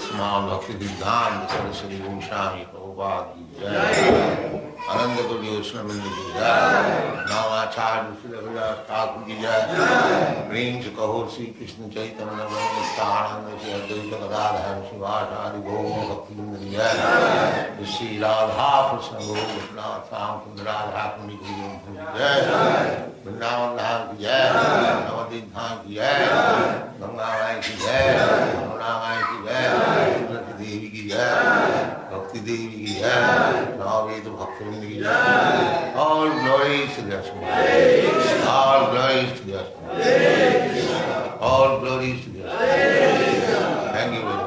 Sma Bhakti Siddhanta Saraswati Goswami Prabhupada ki jai. Ananda Koti Vaishnava ki jai. Namacharya Srila Thakur ki jai. Prem se kaho Sri Krishna Chaitanya Nityananda Shri Advaita Gadadhar Shivasari Gaur Bhakti Vrinda ki jai. Shri Radha Krishna Gaur Vishnath Sam Radha Kundi ki jai. Vrindavan Dham ki jai. Navadvip Dham ki jai. Ganga Mai ki jai. Yamuna Mai ki jai. Tulsi Devi ki jai. Bhakti Devi ki jai. Navadvip Bhakti Vrinda ki jai. All glories to the Asma. All glories to the Asma. All glories to the Asma. Thank you very much.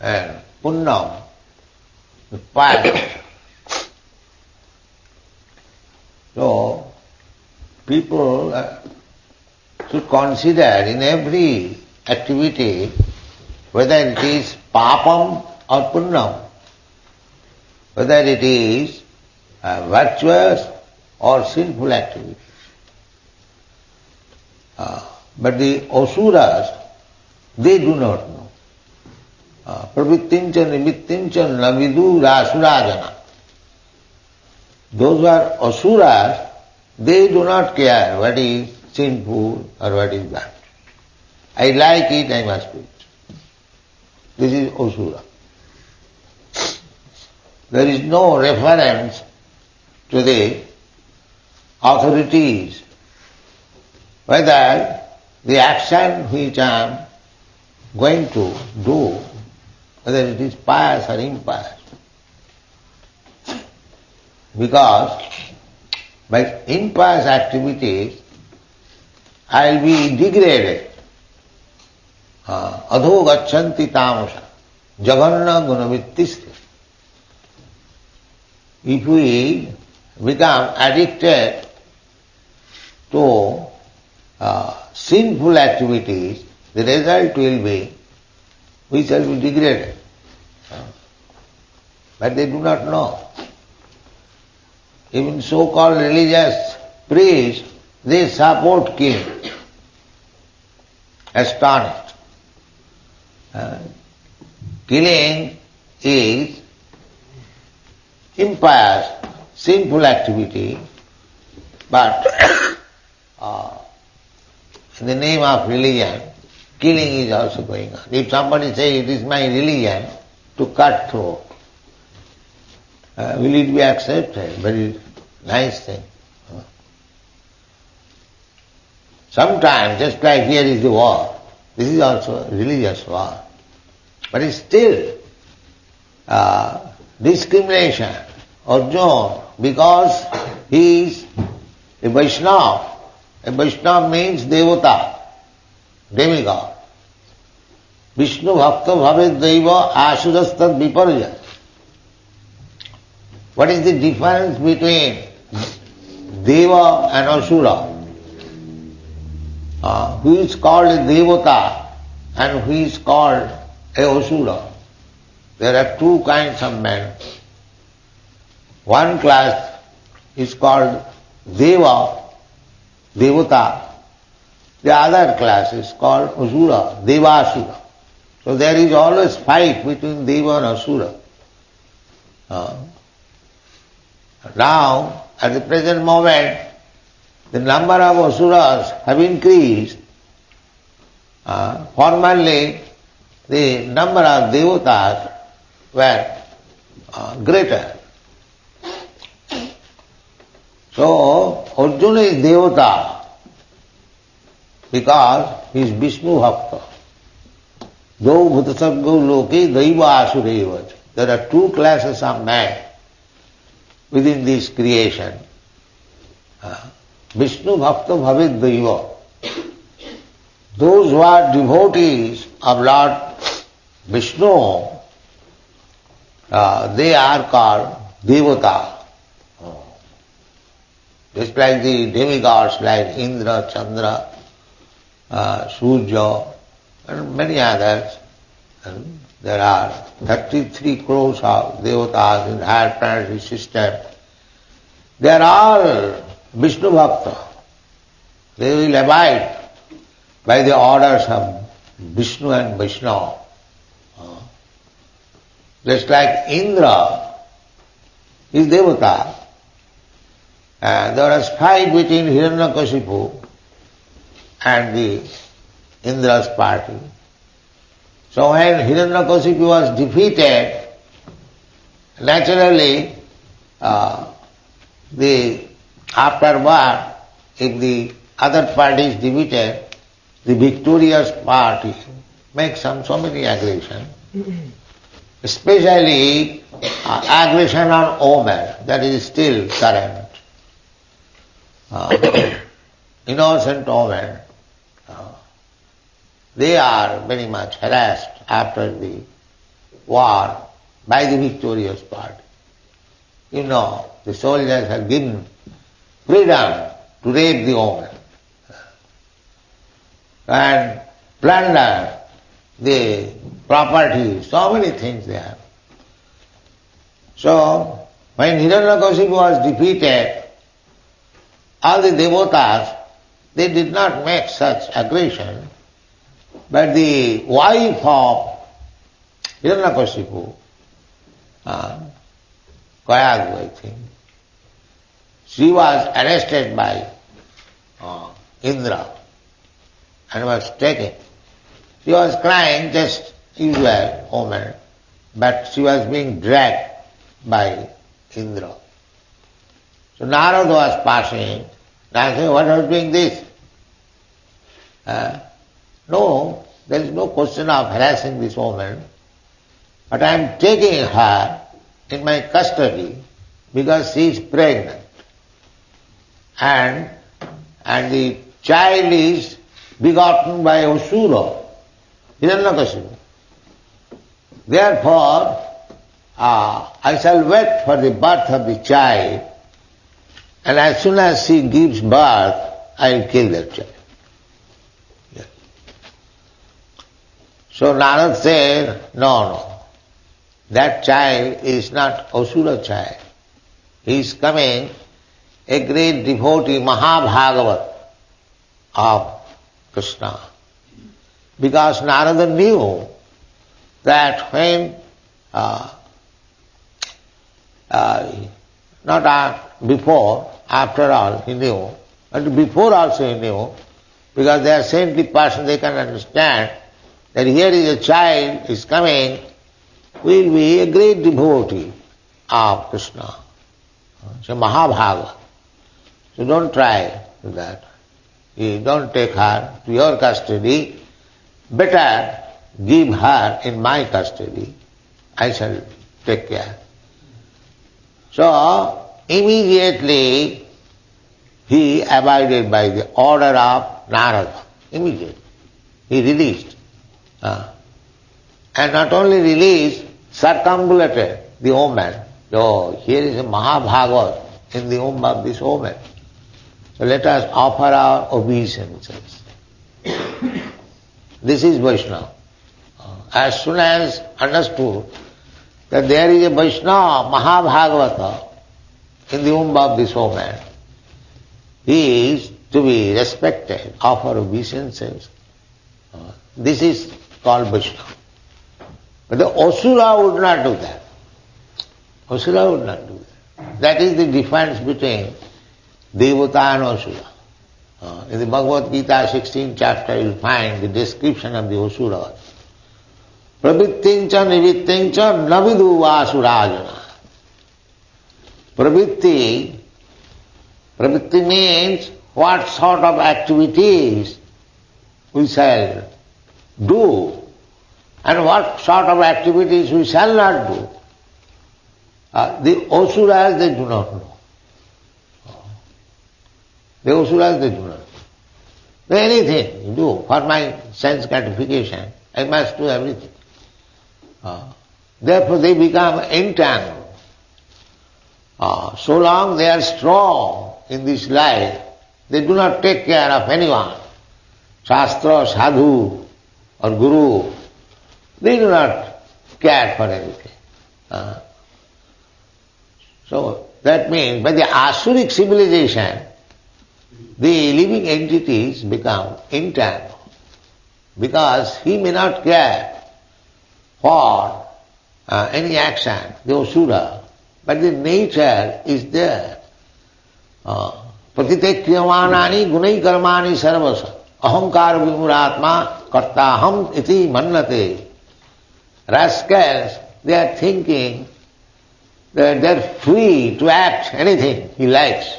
And Punnam, the fire. So, people should consider in every activity whether it is papam or punnam, whether it is virtuous or sinful activity. But the asuras, they do not know. Pravittincha nimittincha navidu rasurajana. Those who are asuras, they do not care what is sinful or what is bad. I like it, I must do it. This is asura. There is no reference to the authorities whether the action which I am going to do, whether it is pious or impious. Because by impious activities I will be degraded. Adho gachanti tamasha jaganna gunavittiste. If we become addicted to sinful activities, the result will be we shall be degraded. But they do not know. Even so-called religious priests, they support king. Astonished. Killing is impious, sinful activity, but in the name of religion, killing is also going on. If somebody says it is my religion to cut throat, will it be accepted? Very nice thing. Sometimes, just like here is the war, this is also a religious war. But it's still discrimination or Arjuna, because he is a Vaishnava. A Vaishnava means Devata, demigod. Vishnu Bhakta Bhavet Deva Asudastad Viparja. What is the difference between Deva and Asura? Who is called a Devata and who is called a Asura? There are two kinds of men. One class is called Deva, Devata. The other class is called Asura, Devasura. So there is always fight between Deva and Asura. Now, at the present moment, the number of asuras have increased. Formerly, the number of devatas were greater. So, Arjuna is devata because he is Vishnu Bhakta. Do bhutasargo loke daiva asureva. There are two classes of men within this creation. Vishnu Bhakta Bhavet Daiva. Those who are devotees of Lord Vishnu, they are called Devata. Just like the demigods like Indra, Chandra, Surya and many others. there are 33 crores of devatas in the higher planetary system. They are all Vishnu Bhakta. They will abide by the orders of Vishnu and Vaishnava. Just like Indra is devata. And there was fight between Hiranyakashipu and the Indra's party. So when Hiranyakashipu was defeated, naturally, afterward, if the other party is defeated, the victorious party makes so many aggression, especially aggression on women, that is still current. Innocent women, they are very much harassed after the war by the victorious party. You know, the soldiers have given freedom to rape the woman and plunder the property, so many things they have. So, when Hiranyakashipu was defeated, all the devatas, they did not make such aggression, but the wife of Hiranyakashipu, Kayagu, I think, she was arrested by Indra and was taken. She was crying, just usual woman, but she was being dragged by Indra. So Narada was passing, and I said, what was doing this? No, there is no question of harassing this woman, but I am taking her in my custody because she is pregnant. And the child is begotten by Asura, Hiranyakashipu. Therefore, I shall wait for the birth of the child, and as soon as she gives birth, I will kill that child. Yeah. So Narad said, no, that child is not Asura child. He is coming, a great devotee, Mahabhagavat of Krishna. Because Narada knew that when, before, after all he knew, but before also he knew, because they are saintly person, they can understand that here is a child is coming, will be a great devotee of Krishna. So Mahabhagavat. So don't try with that. You don't take her to your custody. Better give her in my custody. I shall take care. So immediately he abided by the order of Narada. Immediately. He released. And not only released, circumambulated the woman. So here is a Mahabhagavat in the womb of this woman. So let us offer our obeisances. This is Vaishnava. As soon as understood that there is a Vaishnava, Mahabhagavata, in the womb of this woman, he is to be respected, offer obeisances. This is called Vaishnava. But the Asura would not do that. Asura would not do that. That is the difference between Devata and Asura. In the Bhagavad Gita 16th chapter you will find the description of the Asuras. Pravittincha nivittincha navidu asurajana. Pravitti means what sort of activities we shall do and what sort of activities we shall not do. The Asuras, they do not know. The Asuras, they do not know. Anything you do for my sense gratification, I must do everything. Therefore they become entangled. So long they are strong in this life, they do not take care of anyone. Shastra, sadhu or guru, they do not care for anything. So that means by the Asuric civilization, the living entities become entangled because he may not care for any action, the Asura, but the nature is there. Pratite kriyamanani gunai karmani sarvasa ahankar vimuratma kartaham iti mannate. Rascals, they are thinking that they are free to act anything he likes.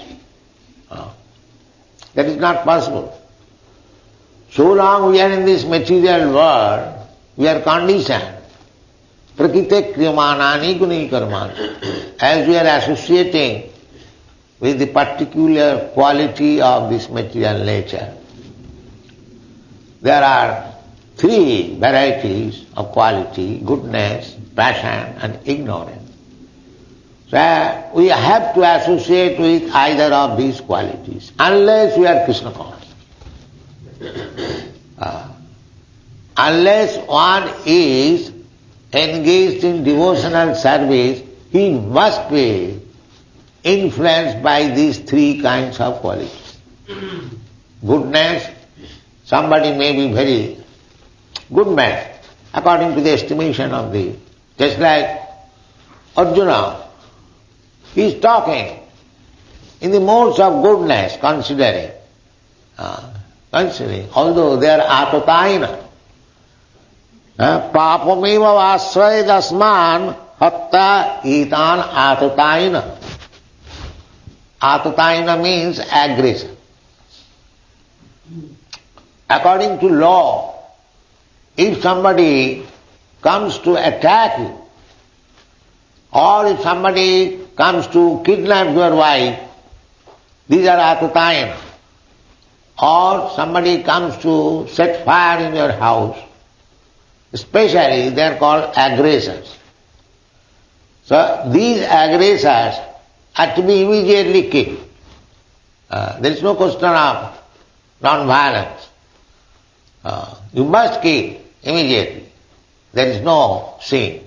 That is not possible. So long we are in this material world, we are conditioned. Prakite kriyamanani gunai karmani. As we are associating with the particular quality of this material nature, there are three varieties of quality: goodness, passion and ignorance. So we have to associate with either of these qualities, unless we are Krishna conscious. Unless one is engaged in devotional service, he must be influenced by these three kinds of qualities. Goodness, somebody may be very good man, according to the estimation of the, just like Arjuna, he is talking in the modes of goodness, considering, although they are atotayana. Papameva vasray dasman hatta itan atotayana. Atotayana means aggression. According to law, if somebody comes to attack you, or if somebody comes to kidnap your wife, these are atotayana. Or somebody comes to set fire in your house, especially they are called aggressors. So these aggressors are to be immediately killed. There is no question of non-violence. You must kill immediately. There is no sin.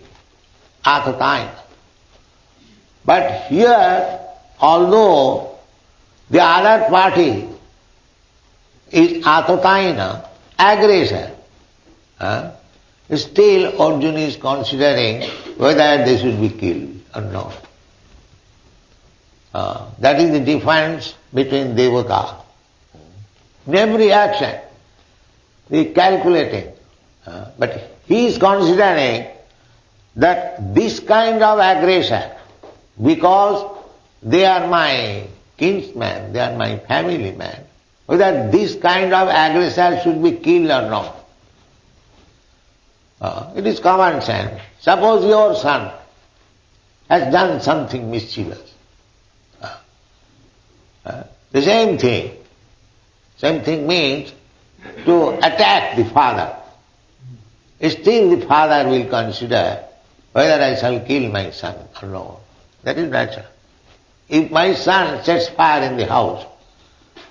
Atotayana. But here, although the other party is atotayana, aggressor, still Arjuna is considering whether they should be killed or not. That is the difference between devata. In every action, he is calculating, but he is considering that this kind of aggression, because they are my kinsman, they are my family man, whether this kind of aggressor should be killed or not. It is common sense. Suppose your son has done something mischievous. The same thing. Same thing means to attack the father. Still the father will consider whether I shall kill my son or not. That is natural. If my son sets fire in the house,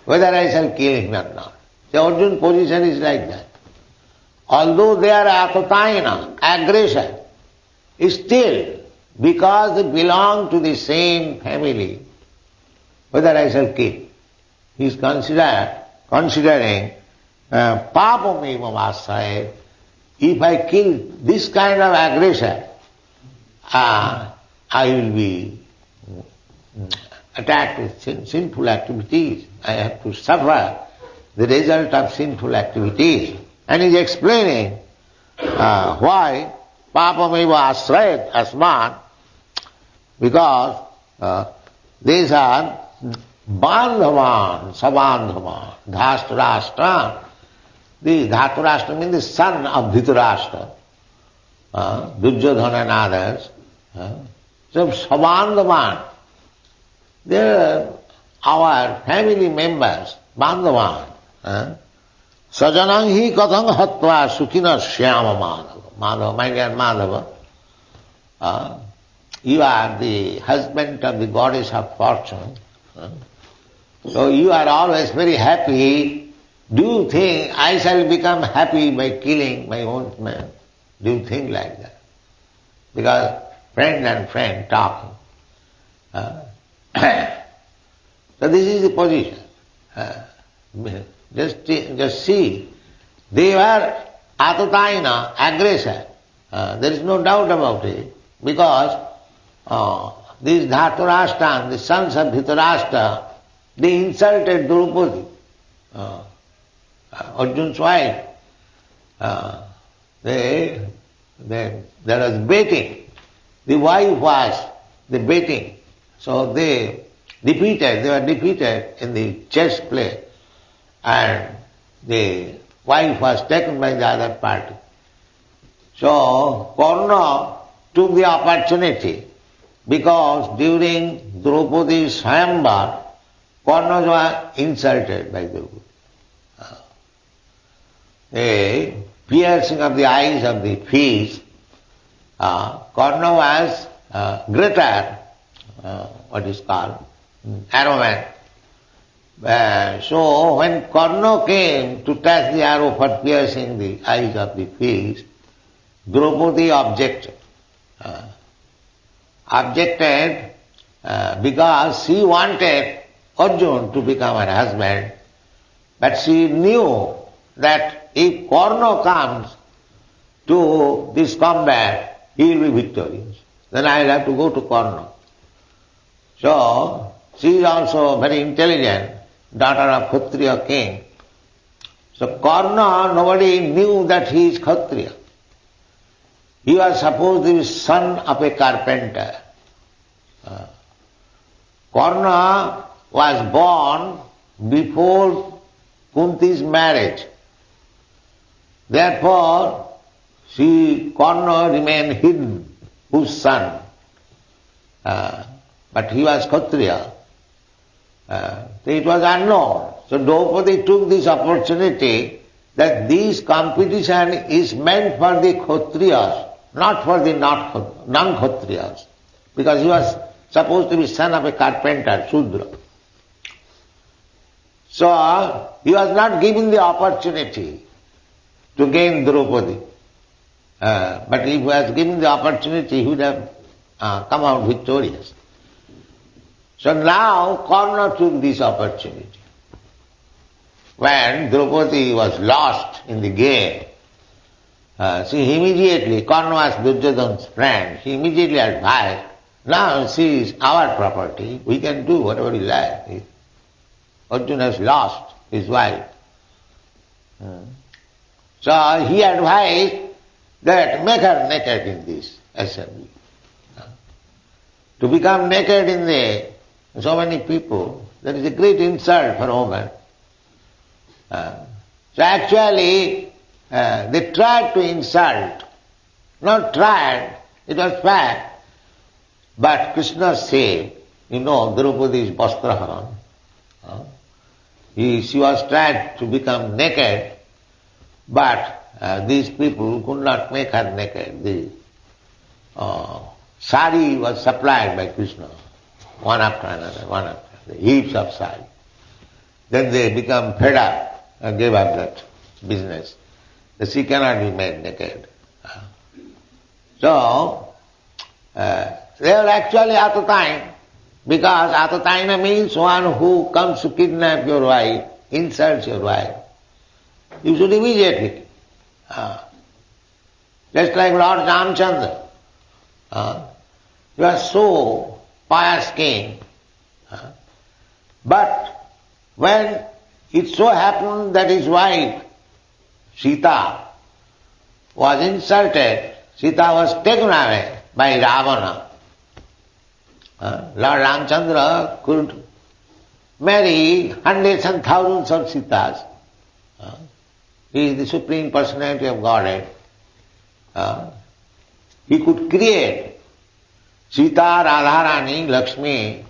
whether I shall kill him or not. The Arjuna position is like that. Although they are atotayana, aggression, still, because they belong to the same family, whether I shall kill. He is considering papameva vasray. If I kill this kind of aggression, I will be attacked with sinful activities. I have to suffer the result of sinful activities. And he is explaining why papameva asrayat asman, because these are bandhavan, sabandhavan, dhastarashtra. The Dhatarashtra means the son of Dhritarashtra, Duryodhana and others. So sabandhavan, they are our family members, bandhavan. Sajanang hi kathang hatva sukhina shyama madhava. Madhava, my dear Madhava, you are the husband of the goddess of fortune. So you are always very happy. Do you think I shall become happy by killing my own man? Do you think like that? because friend and friend talking. So this is the position. Just see, they were atataina, aggressor. There is no doubt about it, because these Dhatarashtra, the sons of Dhritarashtra, they insulted Draupadi, Arjun's wife. There was baiting. The wife was the baiting. So they were defeated in the chess play, and the wife was taken by the other party. So Karna took the opportunity, because during Draupadi's Swayamvar, Karna was insulted by Draupadi. The piercing of the eyes of the fish, Karna was greater, what is called, arrowman. So when Karna came to touch the arrow for piercing the eyes of the fish, Draupadi objected. Because she wanted Arjun to become her husband, but she knew that if Karna comes to this combat, he will be victorious. Then I will have to go to Karna. So she is also very intelligent, daughter of Kshatriya king. So Karna, nobody knew that he is Kshatriya. He was supposed to be son of a carpenter. Karna was born before Kunti's marriage. Therefore, Karna remained hidden, whose son. But he was Kshatriya. It was unknown. So Draupadi took this opportunity that this competition is meant for the Kshatriyas, not for the non-Kshatriyas. Because he was supposed to be son of a carpenter, Shudra. So he was not given the opportunity to gain Draupadi. But if he was given the opportunity, he would have come out victorious. So now Karna took this opportunity. When Draupadi was lost in the game, she immediately, Karna was Duryodhana's friend, she immediately advised, now she is our property, we can do whatever we like. Arjuna has lost his wife. So he advised that make her naked in this assembly. To become naked in so many people, that is a great insult for a woman. So actually, they tried to insult. Not tried, it was fact. But Krishna said, Draupadi is Vastraharan. She was tried to become naked, but these people could not make her naked. The sari was supplied by Krishna, one after another, heaps of sari. Then they become fed up and gave up that business. She cannot be made naked. So, they were actually atataina, because atataina means one who comes to kidnap your wife, insults your wife. You should immediately, just like Lord Ramchandra, he was so pious king, but when it so happened that his wife, Sita, was insulted, Sita was taken away by Ravana. Lord Ramchandra could marry hundreds and thousands of Sitas. He is the Supreme Personality of Godhead. He could create Sita, Radharani, Lakshmi.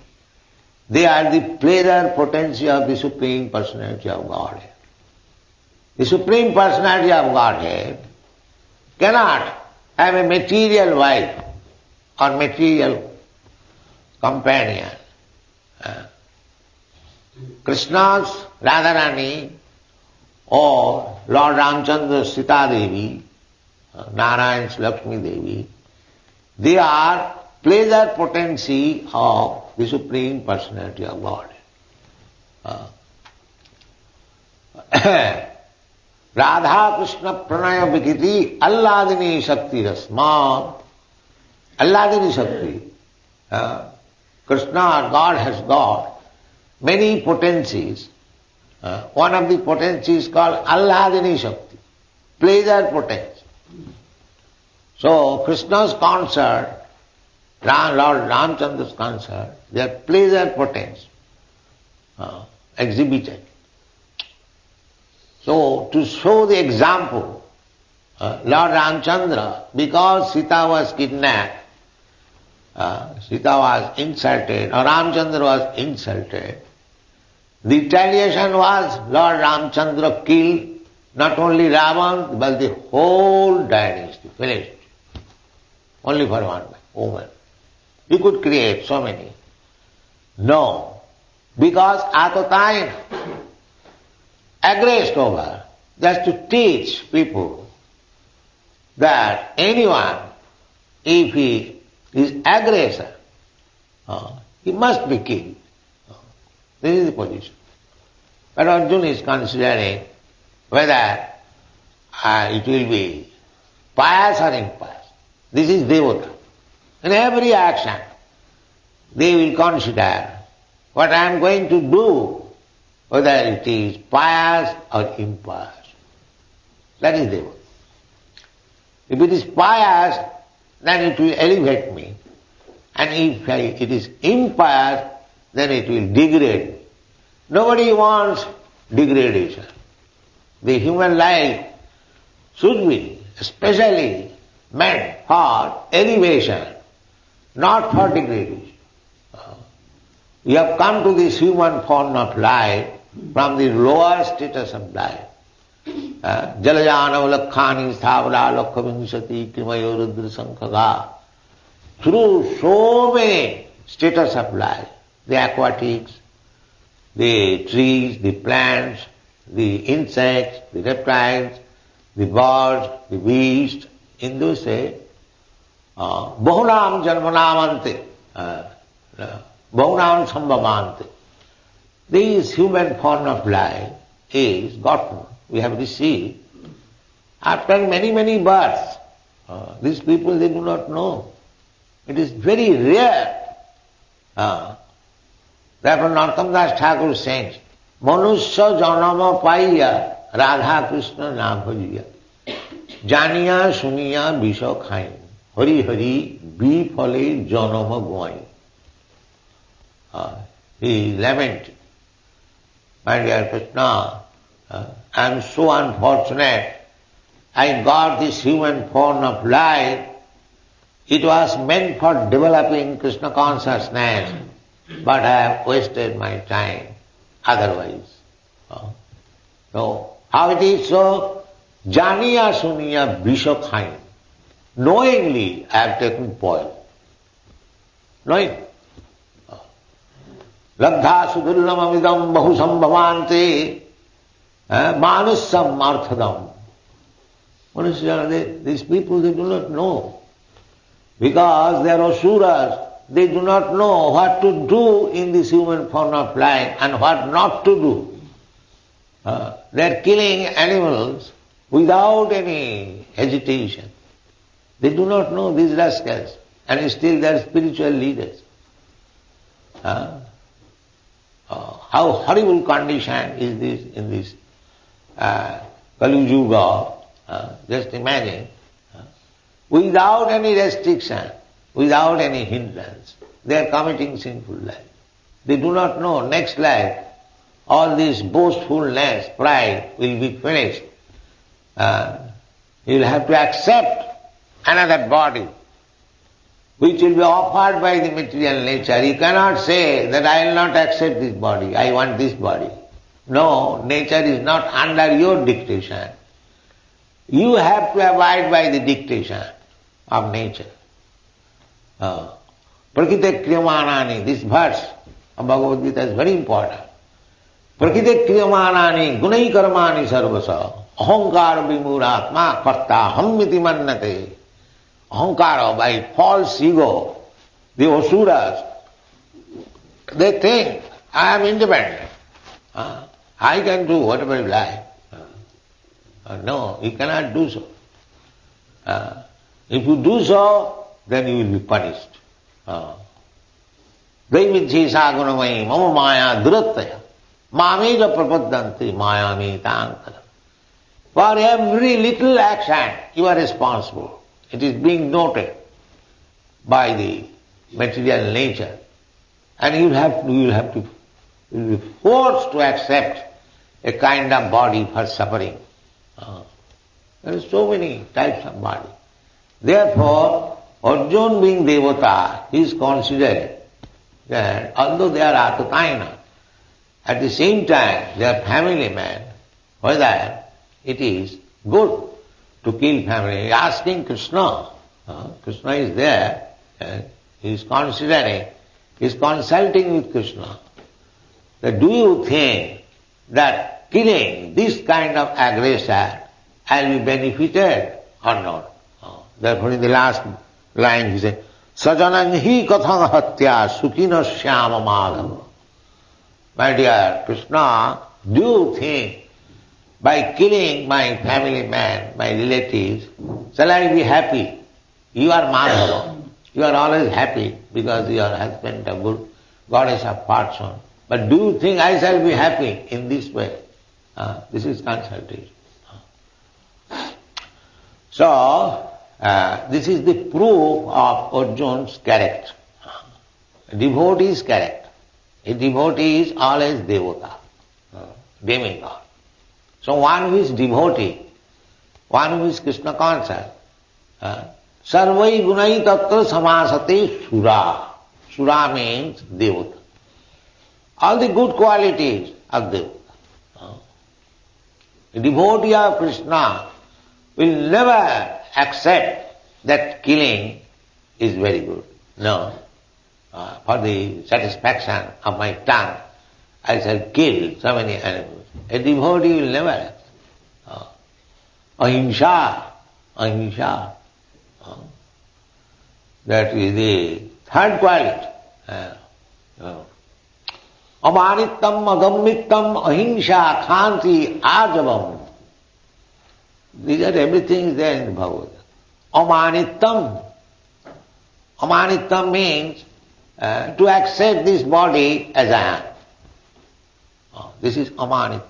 They are the pleasure potency of the Supreme Personality of Godhead. The Supreme Personality of Godhead cannot have a material wife or material companion. Krishna's Radharani or Lord Ramchandra's Sita Devi, Narayan's Lakshmi Devi, They are pleasure potency of the Supreme Personality of God. Radha Krishna Pranaya Vikiti Alladini Shakti Rasma. Alladini Shakti. Krishna, God, has got many potencies. One of the potencies is called Alladini Shakti, pleasure potency. So Krishna's concert, Lord Ramchandra's concert, they are pleasure potency exhibited. So to show the example, Lord Ramchandra, because Sita was kidnapped, Sita was insulted, or Ramchandra was insulted, the retaliation was Lord Ramchandra killed not only Ravan, but the whole dynasty, finished. Only for one woman. He could create so many. No, because at the time, aggressed over, just to teach people that anyone, if he is aggressor, he must be killed. This is the position. But Arjuna is considering whether it will be pious or impious. This is devota. In every action, they will consider what I am going to do, whether it is pious or impious. That is devota. If it is pious, then it will elevate me. And if it is impious, then it will degrade me. Nobody wants degradation. The human life should be especially meant for elevation, not for degradation. We have come to this human form of life from the lower status of life. Jalajana lakhani sthavara lakhavinsati krimayo rudra sankhaga. Through so many status of life, the aquatics, the trees, the plants, the insects, the reptiles, the birds, the beasts, Hindus say, Bahunam janmanamante, Bahunam sambhavante. This human form of life is gotten, we have received, after many, many births. These people, they do not know. It is very rare. Therefore Narottam Das Thakur says, Manusya janama paiya Radha Krishna na bhajiya. Janiya suniya bisha khain. Hari hari bifale janama gwain. He lamented, my dear Krishna, I am so unfortunate. I got this human form of life. It was meant for developing Krishna consciousness, but I have wasted my time otherwise. So, how it is so? Janiya suniya bisha khain. Knowingly I have taken poison. Knowing. Labdha sudurlamamidam bahu sambhavante manussam marthadam. These people, they do not know. Because they are asuras, they do not know what to do in this human form of life and what not to do. They are killing animals without any hesitation. They do not know, these rascals, and still they are spiritual leaders. How horrible condition is this in this Kali Yuga. Just imagine. Without any restriction, without any hindrance, they are committing sinful life. They do not know next life, all this boastfulness, pride will be finished. You will have to accept another body, which will be offered by the material nature. You cannot say that I will not accept this body, I want this body. No, nature is not under your dictation. You have to abide by the dictation of nature. Prakite kriyamanani, this verse of Bhagavad Gita is very important. Prakite kriyamanani gunai karmani sarvasa ahankara vimuratma karta hammiti mannate. ahankara, by false ego, the asuras, they think, I am independent. I can do whatever you like. No, you cannot do so. If you do so, then you will be punished. Daivichesa gunamai mama maya durattaya mameja prapaddanti mayami tankara. For every little action you are responsible. It is being noted by the material nature. And you will be forced to accept a kind of body for suffering. There are so many types of body. Therefore, Arjuna being Devata, he is considered that although they are Atatayana, at the same time they are family men, whether it is good to kill family. He is asking Krishna. Krishna is there and he is considering, he is consulting with Krishna. That do you think that killing this kind of aggressor will be benefited or not? Therefore in the last line he said, Sajanang hi kathang hatya sukhina shyama madhava. My dear Krishna, do you think by killing my family man, my relatives, shall I be happy? You are Madhava. You are always happy because your husband a good goddess of fortune. But do you think I shall be happy in this way? This is consultation. So, this is the proof of Arjuna's character. Devotee's character. A devotee is always devata, demigod. So one who is devotee, one who is Krishna conscious, sarvai gunai tatra samasate sura. Sura means devata. All the good qualities of devata. A devotee of Krishna will never accept that killing is very good. No. For the satisfaction of my tongue, I shall kill so many animals. A devotee will never accept. Ahimsa, ahimsa. That is the third quality. Amanittam, agammittam, ahimsa, khanti, ajavam. These are everything there in the Bhagavad. Amanittam. Amanittam means to accept this body as I am. This is amanittam.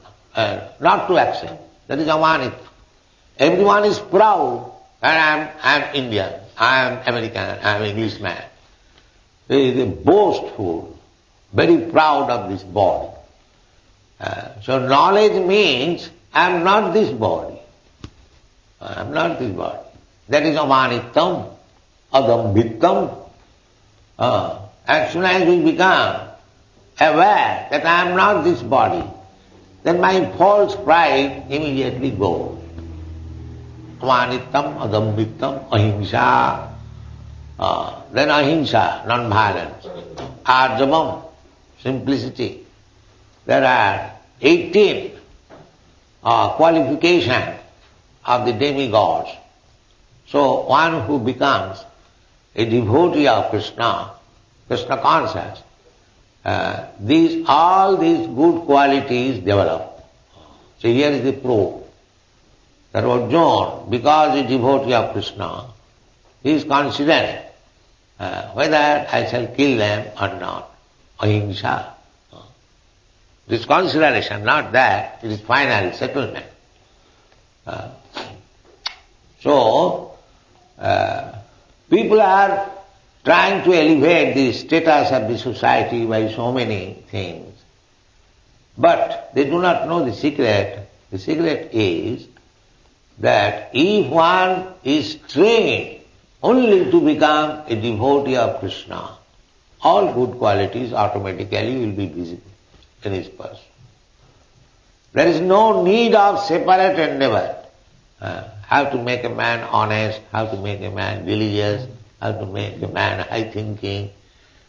Not to accept. That is amanittam. Everyone is proud that I am Indian, I am American, I am Englishman. They are boastful, very proud of this body. So knowledge means I am not this body. I am not this body. That is amanittam, agambittam. As soon as we become aware that I am not this body, then my false pride immediately goes. Amanittam, agambittam, ahimsa. Then ahimsa, non-violence. Arjavam, simplicity. There are 18 qualifications of the demigods. So one who becomes a devotee of Krishna, Krishna conscious, all these good qualities develop. So here is the proof that Arjuna, because he is devotee of Krishna, he is considering whether I shall kill them or not. Ahimsa. This consideration, not that, it is final settlement. So, people are trying to elevate the status of the society by so many things. But they do not know the secret. The secret is that if one is trained only to become a devotee of Krishna, all good qualities automatically will be visible in his person. There is no need of separate endeavor. How to make a man honest, how to make a man religious, how to make a man high-thinking,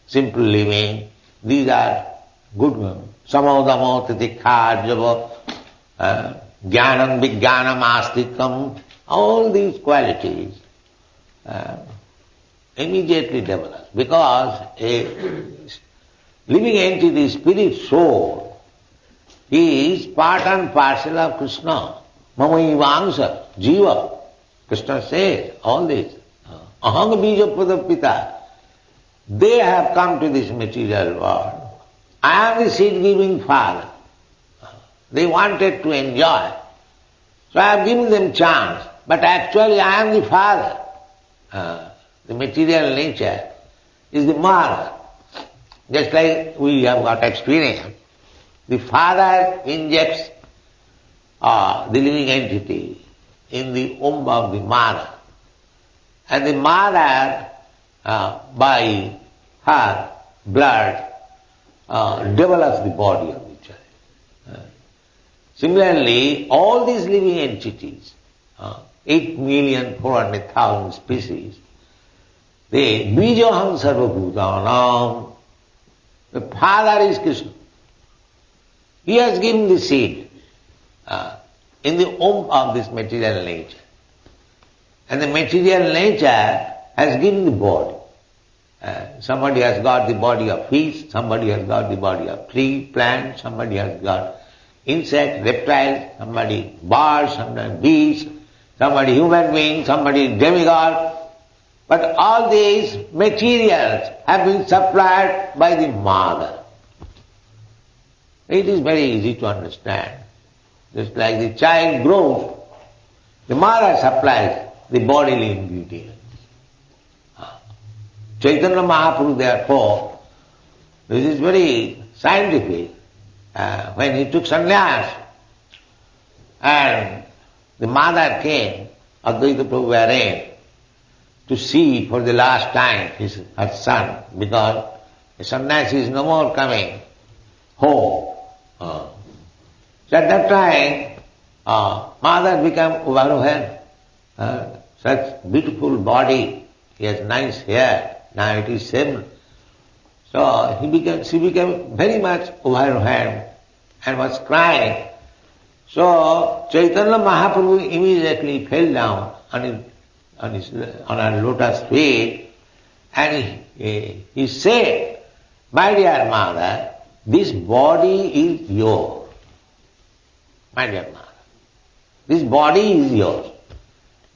simple living. These are good ones. Samodamo titikha java, jnanam vijnanam astikam. All these qualities immediately develops. Because a living entity, spirit soul, is part and parcel of Krishna. Mamaivangsha, jiva. Krishna says all this. Aham bija pradapita. They have come to this material world. I am the seed-giving father. They wanted to enjoy. So I have given them chance. But actually I am the father. The material nature is the mother. Just like we have got experience. The father injects the living entity in the womb of the mother. And the mother, by her blood, develops the body of the child. Similarly, all these living entities, 8,400,000 species, they bijaham sarvabhutanam. The father is Krishna. He has given the seed in the womb of this material nature. And the material nature has given the body. Somebody has got the body of fish, somebody has got the body of tree, plant, somebody has got insect, reptile, somebody bird, somebody beast, somebody human being, somebody demigod. But all these materials have been supplied by the mother. It is very easy to understand. Just like the child grows, the mother supplies the bodily ingredients. Chaitanya Mahaprabhu, therefore, this is very scientific. When he took sannyas and the mother came, Advaita Prabhu wherein, to see for the last time her son, because the sannyasi is no more coming home. So at that time, mother became overwhelmed. Such beautiful body, he has nice hair, now it is same. So she became very much overwhelmed and was crying. So Chaitanya Mahaprabhu immediately fell down on her lotus feet and he said, "My dear mother, this body is yours. My dear mother, this body is yours.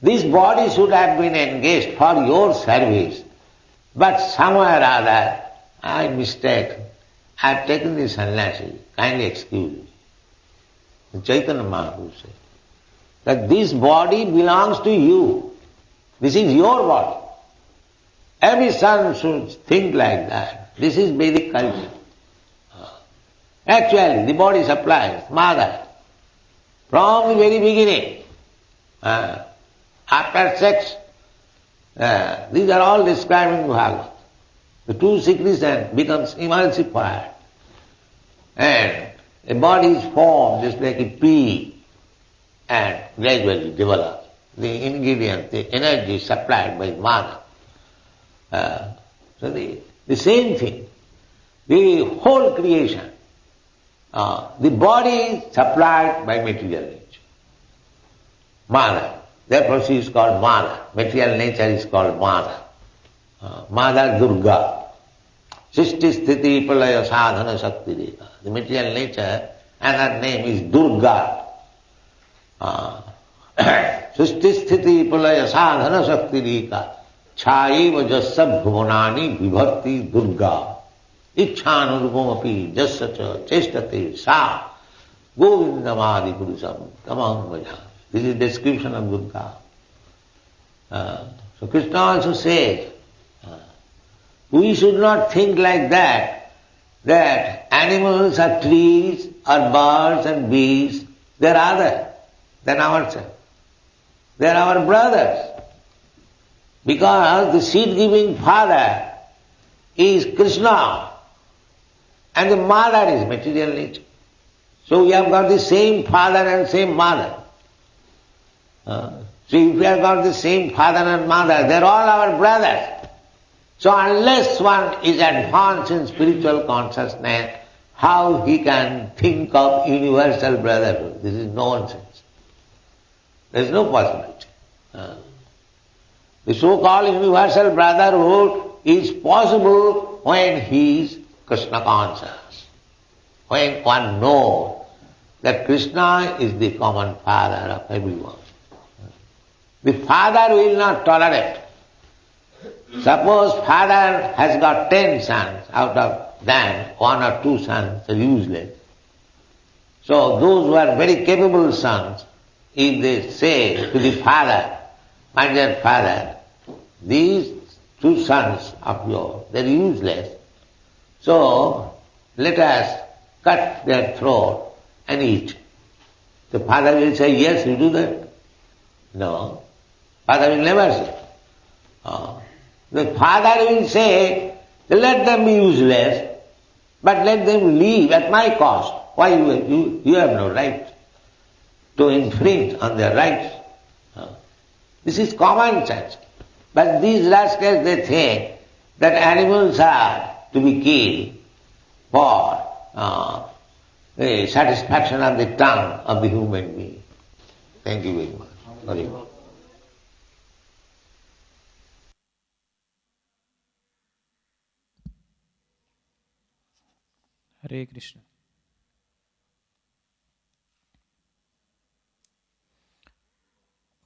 This body should have been engaged for your service, but somewhere or other, I mistake. I have taken this sannyasi. Kindly excuse me." Chaitanya Mahaprabhu said that this body belongs to you. This is your body. Every son should think like that. This is Vedic culture. Actually, the body supplies mother from the very beginning. After sex, these are all described in Bhagavad. The two secretion becomes emulsified and a body is formed just like a pea and gradually develops. The ingredient, the energy is supplied by mother. So the same thing, the whole creation, the body is supplied by material nature. Mother. Therefore she is called mother. Material nature is called mother. Mother Durga. Sisti Sthiti Pralaya Sadhana Shakti Reka. The material nature, and her name is Durga. Sisti Sthiti Pralaya Sadhana Shakti Reka. Chaiva Jasya Bhuvanani Vibhakti Durga. Ichhanurupamapi Jasya Cha Chestate Sa Govindamadi Purusam Tamam Vaja. This is description of Durga. So Krishna also says, we should not think like that animals are trees or birds and beasts, they are other than ourselves. They are our brothers. Because the seed-giving father is Krishna and the mother is material nature. So we have got the same father and same mother. So if we have got the same father and mother, they are all our brothers. So unless one is advanced in spiritual consciousness, how he can think of universal brotherhood? This is nonsense. There is no possibility. The so-called universal brotherhood is possible when he is Krishna conscious, when one knows that Krishna is the common father of everyone. The father will not tolerate. Suppose father has got 10 sons, out of them 1 or 2 sons are useless. So those who are very capable sons, if they say to the father, my dear father, these 2 sons of yours, they are useless, so let us cut their throat and eat. The father will say, yes, you do that. No, father will never say. The father will say, let them be useless, but let them live at my cost. Why you have no right to infringe on their rights. This is common sense. But these rascals, they think that animals are to be killed for the satisfaction of the tongue of the human being. Thank you very much. Very much. Hare Krishna.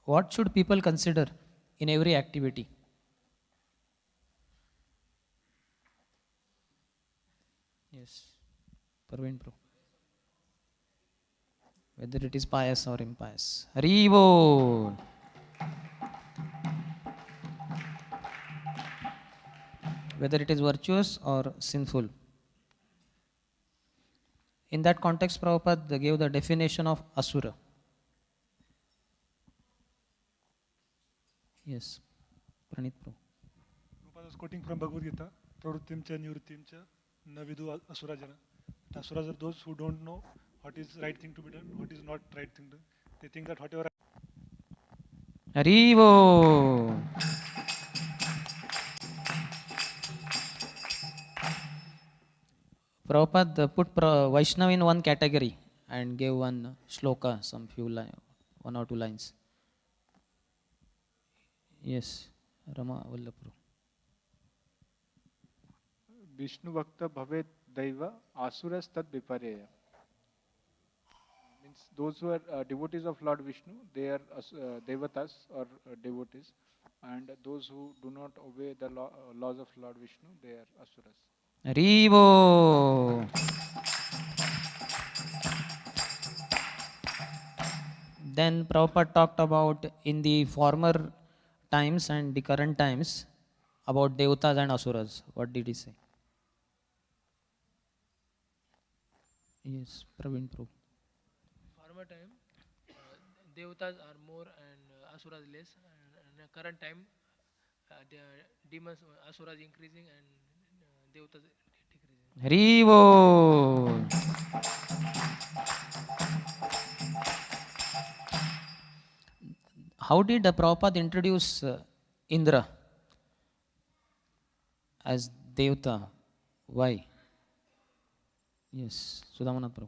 What should people consider in every activity? Yes, Parveen Pro. Whether it is pious or impious. Hari Bol. Whether it is virtuous or sinful. In that context, Prabhupada gave the definition of asura. Yes, Pranit Pro. Prabhupada was quoting from Bhagavad Gita, Pravrittim cha nivrittim cha na vidu asura jana. The asuras are those who don't know what is right thing to be done, what is not right thing to do. They think that whatever. Hari Bol. Prabhupada put Vaishnava in one category and gave one shloka, some few lines, 1 or 2 lines. Yes, Rama Vallapuru. Vishnu Bhakta Bhavet Daiva Asuras Tad Vipareya. Means those who are devotees of Lord Vishnu, they are Devatas or devotees, and those who do not obey the laws of Lord Vishnu, they are Asuras. Haribo. Then Prabhupada talked about in the former times and the current times about Devatas and Asuras. What did he say? Yes, Praveen Prabhu. Former time, devatas are more and asuras less. And in current time, the demons, asuras increasing and devatas decreasing. Haribo. How did Prabhupada introduce Indra as Devta? Why? Yes, Sudhamanath Prabhu.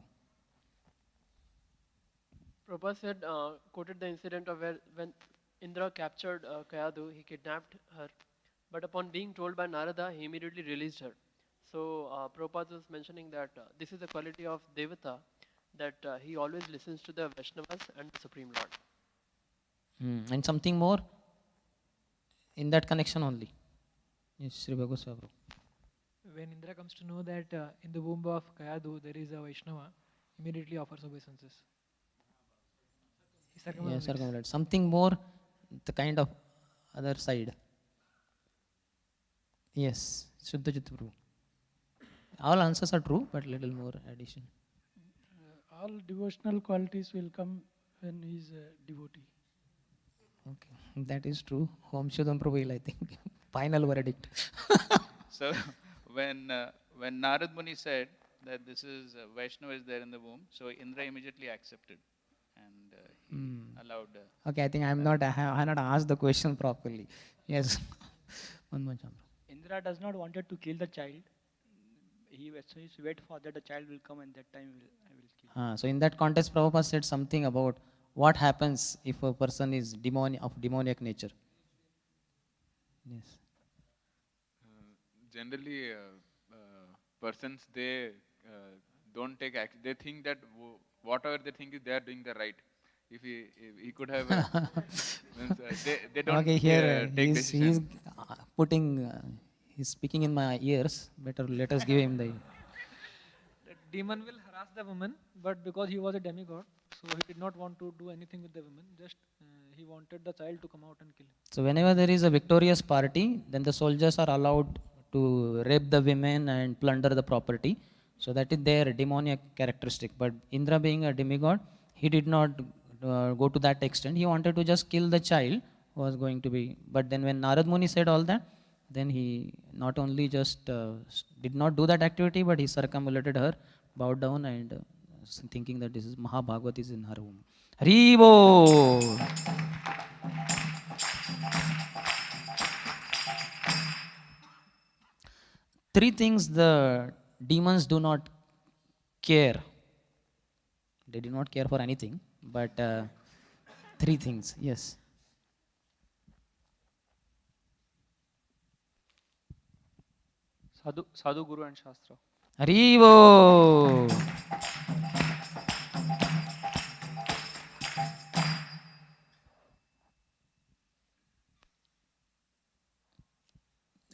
Prabhupada said, quoted the incident of when Indra captured Kayadu, he kidnapped her. But upon being told by Narada, he immediately released her. So Prabhupada was mentioning that this is the quality of Devata, that he always listens to the Vaishnavas and the Supreme Lord. And something more in that connection only. Yes, Sri Bhagavad. When Indra comes to know that in the womb of Kayadu there is a Vaishnava, immediately offers obeisances. Yes, circumambulate. Something more, the kind of other side. Yes, Shuddha Chitta Prabhu. All answers are true, but little more addition. All devotional qualities will come when he is a devotee. Okay, that is true. Om Shuddham Prabhu, I think. Final verdict. So when Narad Muni said that this is Vaishnava is there in the womb, so Indra immediately accepted and he allowed. Okay, I think I have not asked the question properly. Yes. Indra does not wanted to kill the child. He wait for that the child will come and that time I will kill. So in that context, Prabhupada said something about what happens if a person is of demoniac nature. Yes. Generally, persons they don't take action. They think that whatever they think is they are doing the right. If he could have, means, they don't Okay, here take he's decision. putting, he's speaking in my ears. Better let us give him the. The demon will harass the woman, but because he was a demigod, so he did not want to do anything with the woman. Just he wanted the child to come out and kill him. So whenever there is a victorious party, then the soldiers are allowed to rape the women and plunder the property. So that is their demoniac characteristic. But Indra, being a demigod, he did not go to that extent. He wanted to just kill the child who was going to be. But then when Narad Muni said all that, then he not only just did not do that activity, but he circumambulated her, bowed down, and thinking that this is Mahabhagavad is in her womb. Haribo! Three things the demons do not care. They do not care for anything, but three things, yes. Sadhu, Guru and Shastra. Haribo!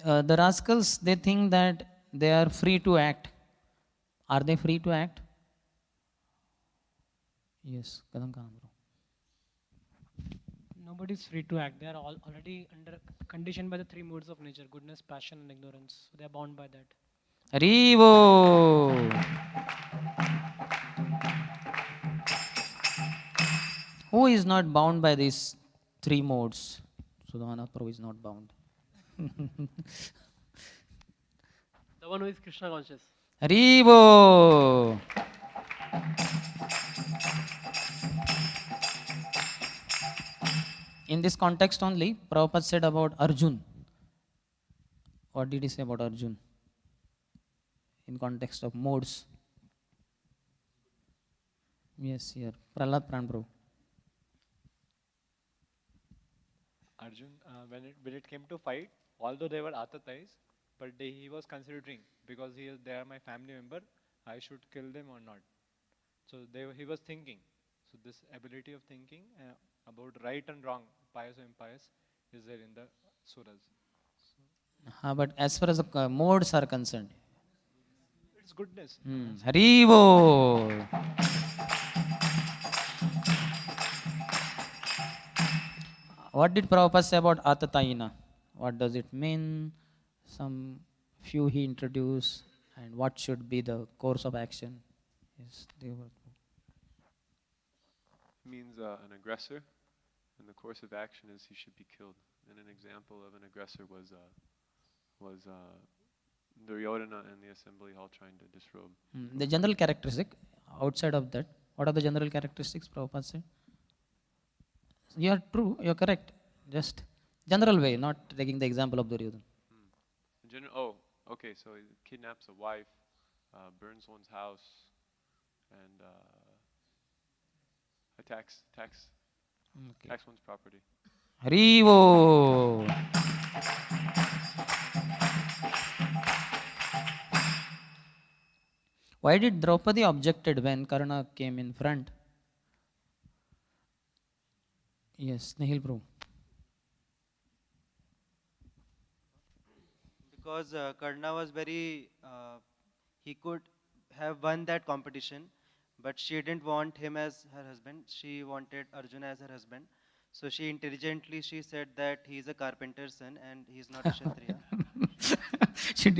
The rascals, they think that they are free to act. Are they free to act? Yes, Kadam Kalam bro. Nobody is free to act. They are all already under conditioned by the three modes of nature: goodness, passion, and ignorance. So they are bound by that. Haribo! Who is not bound by these three modes? Sudhana Prabhu is not bound. The one who is Krishna conscious. Haribo! In this context only, Prabhupada said about Arjun. What did he say about Arjun? In context of modes. Yes, here. Prahlad Pran Prabhu. Arjun, when it came to fight, although they were athatized, but he was considering, because they are my family member, I should kill them or not. So he was thinking. So this ability of thinking about right and wrong, pious or impious, is there in the suras. But as far as the modes are concerned, It's goodness. Haribo! What did Prabhupada say about Atatayina? What does it mean? Some few he introduced, and what should be the course of action? Yes, means an aggressor, and the course of action is he should be killed. And an example of an aggressor was Duryodhana and the assembly hall trying to disrobe. The general characteristic, outside of that, what are the general characteristics Prabhupada said? You are true, you are correct. Just general way, not taking the example of Duryodhana. Okay, so he kidnaps a wife, burns one's house, and attacks one's property. Haribo! Why did Draupadi objected when Karna came in front? Yes, Nihil Prabhu. Because Karna was very, he could have won that competition, but she didn't want him as her husband. She wanted Arjuna as her husband. So she intelligently said that he is a carpenter's son and he is not a Kshatriya. She